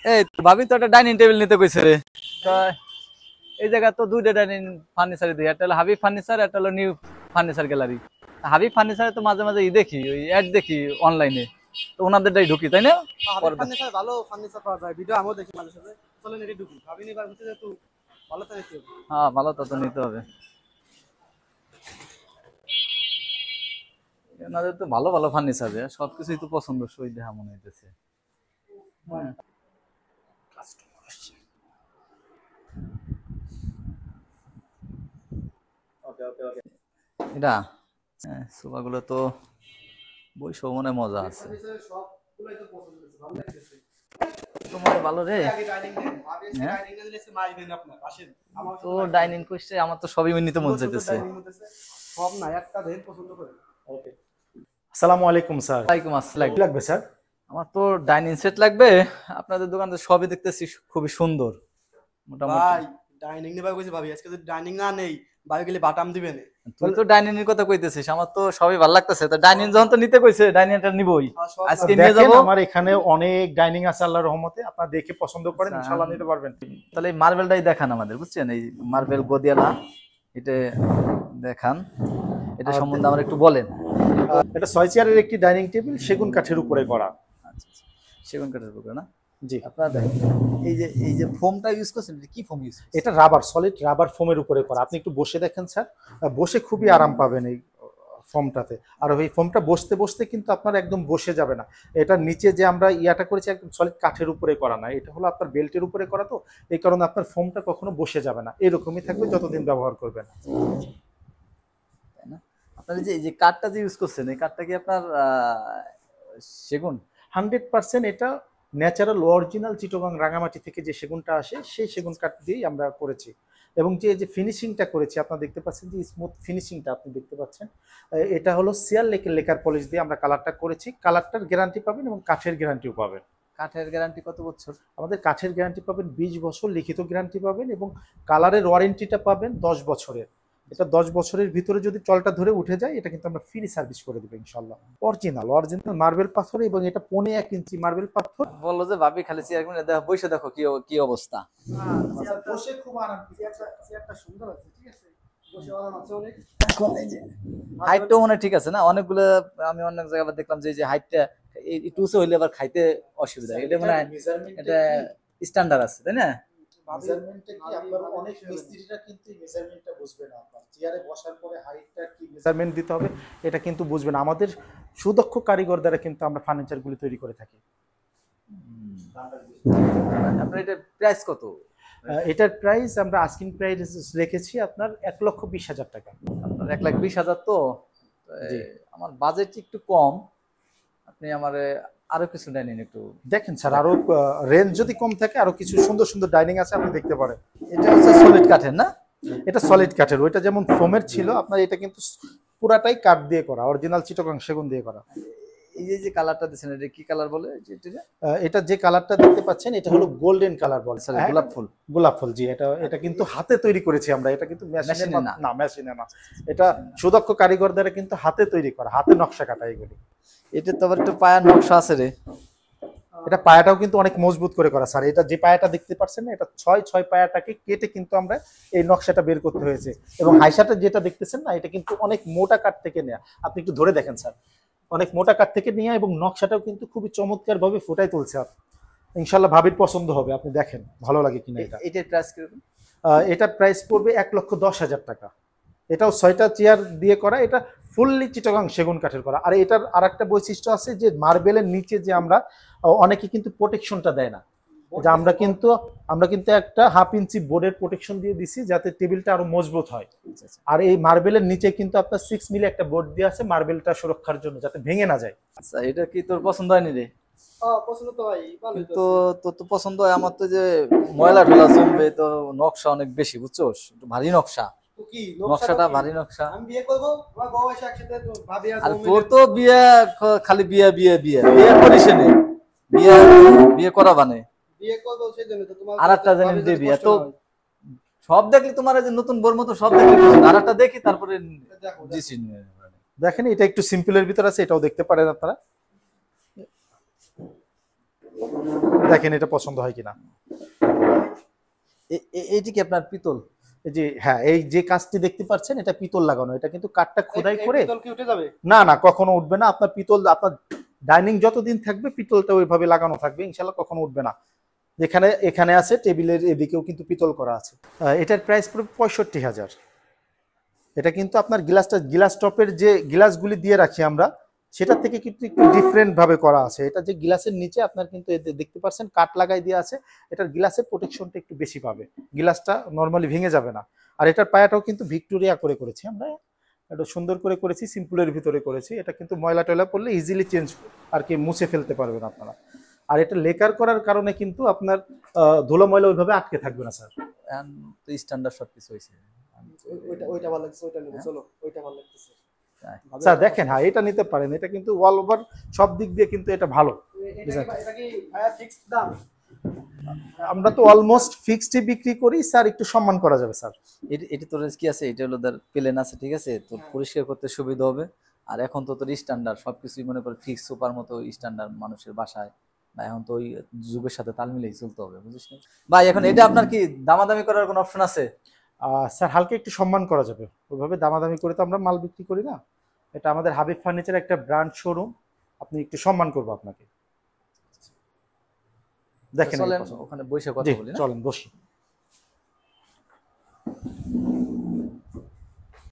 এই ভাবি তো একটা ডাইনিং টেবিল নিতে কইছে রে। তা এই জায়গা তো দুইটা ডাইনিং ফার্নিচার দিই, একটা হলো হাবিব ফার্নিচার, একটা হলো নিউ ফার্নিচার গ্যালারি। হাবিব ফার্নিচারে তো মাঝে মাঝে দেখি, ওই অ্যাড দেখি অনলাইনে, তো ওনাদেরটাই ঢুকি তাই না? হাবিব ফার্নিচার ভালো ফার্নিচার পাওয়া যায়, ভিডিও আমিও দেখি মাঝে সাঝে। চলেন এটি ঢুকি, ভাবি নিবার হচ্ছে যে তুই ভালো তো নিতে হবে। হ্যাঁ ভালো তো নিতে হবে। ওনাদের তো ভালো ভালো ফার্নিচার, সবকিছুই তো পছন্দসই দেখা মনে হইতেছে। হ্যাঁ। ওকে ওকে ওকে। এটা সোফা গুলো তো বইসো মনে মজা আছে, ফার্নিচারের সবগুলাই তো পছন্দ হয়েছে, ভালো লাগতেছে। তোমার ভালো রে। আগে ডাইনিং দেন, ভাবি আজকে হ্যাঁ ডাইনিং দেন দিয়েছে, মাছ দেন আপনার আসেন। আমার তো ডাইনিং করছে, আমার তো সবই নিতে মন চাইতেছে। ডাইনিং হতেছে সব না, একটা দেন পছন্দ করে। ওকে। আসসালামু আলাইকুম স্যার। ওয়ালাইকুম আসসালাম। কি লাগবে স্যার? আমার তো ডাইনিং সেট লাগবে। আপনাদের দোকানে সবই দেখতেছি খুবই সুন্দর মোটামুটি। ভাই ডাইনিং নেবার কইছে, ভাবি আজকে যদি ডাইনিং না নেই ভাই গেলে বাটাম দিবেন। তুই তো ডাইনিং এর কথা কইতেছিস, আমার তো সবই ভালো লাগতেছে। তা ডাইনিং যখন তো নিতে কইছে, ডাইনিংটা নিবই আজকে নিয়ে দেখেন যাব। আমার এখানে অনেক ডাইনিং আছে আল্লাহর রহমতে, আপনারা দেখে পছন্দ করেন আচ্ছা। ইনশাআল্লাহ নিতে পারবেন। তাহলে এই মার্বেলটাই দেখান আমাদের, বুঝছেন? এই মার্বেল গদিয়ালা এটা দেখান, এটা সম্বন্ধে আমার একটু বলেন। এটা 6 চেয়ারের একটি ডাইনিং টেবিল, সেগুন কাঠের উপরে করা। আচ্ছা আচ্ছা, সেগুন কাঠের উপরে না? জি, আপনারা দেখেন এই যে ফোমটা ইউজ করছেন, এটা কি ফোম ইউজ করছেন? এটা রাবার, সলিড রাবার ফোমের উপরে করা। আপনি একটু বসে দেখেন স্যার, বসে খুবই আরাম পাবেন এই ফোমটাতে। আর ওই ফোমটা বসতে বসতে কিন্তু আপনার একদম বসে যাবে না। এটা নিচে যে আমরা ইয়াটা করেছি একদম সলিড কাঠের উপরে করা না, এটা হলো আপনার বেল্টের উপরে করা, তো এই কারণে আপনার ফোমটা কখনো বসে যাবে না, এরকমই থাকবে যতদিন ব্যবহার করবেন। তাই না? আপনার এই যে কাঠটা যে ইউজ করছেন, এই কাঠটা কি আপনার সেগুন? 100% এটা ন্যাচারাল অরিজিনাল চিটাগং রাঙামাটি থেকে যে সেগুনটা আসে সেই সেগুন কাঠ দিয়েই আমরা করেছি। এবং যে ফিনিশিংটা করেছি আপনারা দেখতে পাচ্ছেন, যে স্মুথ ফিনিশিংটা আপনি দেখতে পাচ্ছেন, এটা হলো সিয়ার লেকার পলিশ দিয়ে আমরা কালারটা করেছি। কালারটার গ্যারান্টি পাবেন এবং কাঠের গ্যারান্টিও পাবেন। কাঠের গ্যারান্টি কত বছর? আমাদের কাঠের গ্যারান্টি পাবেন 20 বছর, লিখিত গ্যারান্টি পাবেন, এবং কালারের ওয়ারেন্টিটা পাবেন 10 বছরের। এটা 10 বছরের ভিতরে যদি টলটা ধরে উঠে যায়, এটা কিন্তু আমরা ফ্রি সার্ভিস করে দেবো ইনশাল্লাহ। অরিজিনাল মার্বেল পাথর, এবং এটা 1.5 ইঞ্চি মার্বেল পাথর। বললো যে ভাবি খালি চেয়ার কিনে দেখো, বসে দেখো কি কি অবস্থা। বসে খুব আরাম, চেয়ারটা সুন্দর আছে, ঠিক আছে, বসে আরাম আছে অনেক। এখন এই যে হাইটটা মনে হয় ঠিক আছে না? অনেকগুলো আমি অনেক জায়গায় দেখলাম যে হাইটটা একটু উঁচু হইলে আবার খাইতে অসুবিধা, এটা মনে হয় এটা স্ট্যান্ডার্ড আছে তাই না? মেজারমেন্টটা কি আপনার অনেক মিস্ত্রিরা কিন্তু মেজারমেন্টটা বুঝবে না, আপনার চেয়ারে বসার পরে হাইটটা কি মেজারমেন্ট দিতে হবে এটা কিন্তু বুঝবে না। আমাদের সুদক্ষ কারিগর দ্বারা কিন্তু আমরা ফার্নিচারগুলি তৈরি করে থাকি। আপনার এটা প্রাইস কত? এটার প্রাইস আমরা আস্কিং প্রাইস রেখেছি আপনার 1,20,000 টাকা। আপনার 1,20,000 তো? জি। আমার বাজেট একটু কম, আপনি আমার আরো কিছু ডাইনিং একটু দেখেন স্যার, আরো রেঞ্জ যদি কম থাকে আরো কিছু সুন্দর সুন্দর ডাইনিং আছে, আপনি দেখতে পারেন। এটা হচ্ছে সলিড কাঠের না? এটা সলিড কাঠের, ওইটা যেমন ফোমের ছিল আপনার, এটা কিন্তু পুরাটাই কাঠ দিয়ে করা, অরিজিনাল চিটাগং সেগুন দিয়ে করা। এই যে কালারটা দিচ্ছেন, এটা কি কালার বলে? এটা যে কালারটা দেখতে পাচ্ছেন এটা হলো গোল্ডেন কালার বলে, গোলাপ ফুল। গোলাপ ফুল, জি। এটা কিন্তু হাতে তৈরি করেছি আমরা, এটা কিন্তু মেশিনে না, মেশিনে না। এটা সুদক্ষ কারিগর দ্বারা কিন্তু হাতে তৈরি করা, হাতে নকশা কাটা এগুলি। এটা তো আবার একটু পায়ার নকশা আছে রে। এটা পায়াটাও কিন্তু অনেক মজবুত করে করা স্যার। এটা যে পায়াটা দেখতে পাচ্ছেন না, এটা 6 পায়াটাকে কেটে কিন্তু আমরা এই নকশাটা বের করতে হয়েছে। এবং হাইসাটা যেটা দেখতেছেন না, এটা কিন্তু অনেক মোটা কাঠ থেকে নেওয়া। আপনি একটু ধরে দেখেন স্যার, অনেক মোটা কাঠ থেকে নেওয়া, এবং নকশাটাও কিন্তু খুবই চমৎকার ভাবে ফুটাই তুলছে। ইনশাল্লাহ ভাবির পছন্দ হবে, আপনি দেখেন ভালো লাগে কিনা। এটার প্রাইস কিরকম? এটা প্রাইস পড়বে 1,10,000 টাকা। এটাও 6টা চেয়ার দিয়ে করা, এটা ফুললি চিটাগং সেগুন কাঠের করা। আর এটার আরেকটা বৈশিষ্ট্য আছে যে মার্বেলের নিচে যে আমরা অনেকে কিন্তু প্রোটেকশনটা দেয় না, যে আমরা কিন্তু একটা 1/2 ইঞ্চি বোর্ডের প্রোটেকশন দিয়ে দিছি যাতে টেবিলটা আরো মজবুত হয়। আর এই মার্বেলের নিচে কিন্তু আপনার 6 মিলি একটা বোর্ড দিয়ে আছে মার্বেলটা সুরক্ষার জন্য, যাতে ভেঙে না যায়। আচ্ছা, এটা কি তোর পছন্দ হয়নি রে? পছন্দ তো ভাই, কিন্তু তোর তো পছন্দ হয়, আমার তো যে ময়লা ঢোলা জমবে, তো নকশা অনেক বেশি, বুঝছোস? একটু ভারী নকশা, নকশাটা ভারী নকশা। আমি বিয়ে করবো, আমার বউ এসে একসাথে ভাবি আর আর বউ তোর তো বিয়ে খালি বিয়ে বিয়ে বিয়ে বিয়ে করিস নে, বিয়ে বিয়ে করা বানে বিয়ে করবো, সেই জন্য তো তোমার আর একটা জানি দিবি। এত সব দেখলি তোমার যে নতুন বোর মতো সব দেখলি, আর একটা দেখি তারপরে দিছি। দেখেন এটা একটু সিম্পলের ভিতর আছে, এটাও দেখতে পারেন আপনারা। দেখেন এটা পছন্দ হয় কিনা। এইটি কি আপনার পিতল? এই যে হ্যাঁ, এই যে কাজটি দেখতে পাচ্ছেন এটা পিতল লাগানো, এটা কিন্তু কাঠটা খোদাই করে। পিতল কি উঠে যাবে? না না, কখনো উঠবে না। আপনার পিতল, আপনার ডাইনিং যতদিন থাকবে পিতলটা ওইভাবে লাগানো থাকবে, ইনশাল্লাহ কখনো উঠবে না। যেখানে এখানে আছে টেবিলের এদিকেও কিন্তু পিতল করা আছে। এটার প্রাইস পড়বে 65,000। এটা কিন্তু আপনার গ্লাস টপের যে গ্লাসগুলি দিয়ে রাখি আমরা, সেটা থেকে কিন্তু একটু ডিফারেন্ট ভাবে করা আছে। এটা যে গ্লাসের নিচে আপনার কিন্তু এতে দেখতে পাচ্ছেন কাঠ লাগাই দিয়ে আছে, এটার গ্লাসের প্রোটেকশনটা একটু বেশি পাবে, গ্লাসটা নর্মালি ভেঙে যাবে না। আর এটার পায়াটাও কিন্তু ভিক্টোরিয়া করে করেছি আমরা, এটা সুন্দর করে করেছি, সিম্পলের ভিতরে করেছি। এটা কিন্তু ময়লা টয়লা পড়লে ইজিলি চেঞ্জ আর কি মুছে ফেলতে পারবেন আপনারা। আর এটা লেকার করার কারণে কিন্তু আপনার ধুলো ময়লা ওইভাবে আটকে থাকবে না স্যার। তো স্ট্যান্ডার্ড সবকিছু হয়েছে। ওইটা ভালো লাগছে, ওইটা নেবো, চলো ওইটা ভালো লাগতেছে। স্যার দেখেন, হ্যাঁ এটা নিতে পারেন, এটা কিন্তু অল ওভার সব দিক দিয়ে কিন্তু এটা ভালো। এটা কি ভাইয়া ফিক্সড দাম? আমরা তো অলমোস্ট ফিক্সডই বিক্রি করি স্যার, একটু সম্মান করা যাবে স্যার। এটি তোর কি আছে, এটা হলো তার প্লেন আছে, ঠিক আছে, তোর পরিষ্কার করতে সুবিধা হবে। আর এখন তো তোর স্ট্যান্ডার্ড সবকিছুই মনে কর ফিক্স সুপার মতো স্ট্যান্ডার্ড মানুষের বাসায়, বা এখন তো ওই যুগের সাথে তাল মিলেই চলতে হবে, বুঝিস না ভাই? এখন এটা আপনার কি দামাদামি করার কোনো অপশন আছে? স্যার হালকা একটু সম্মান করা যাবে, ওইভাবে দামাদামি করে তো আমরা মাল বিক্রি করি না। এটা আমাদের হাবিব ফার্নিচার একটা ব্র্যান্ড শোরুম, আপনি একটু সম্মান করবো আপনাকে। দেখেন চলেন ওখানে বসে কথা বলি না? চলেন বসি।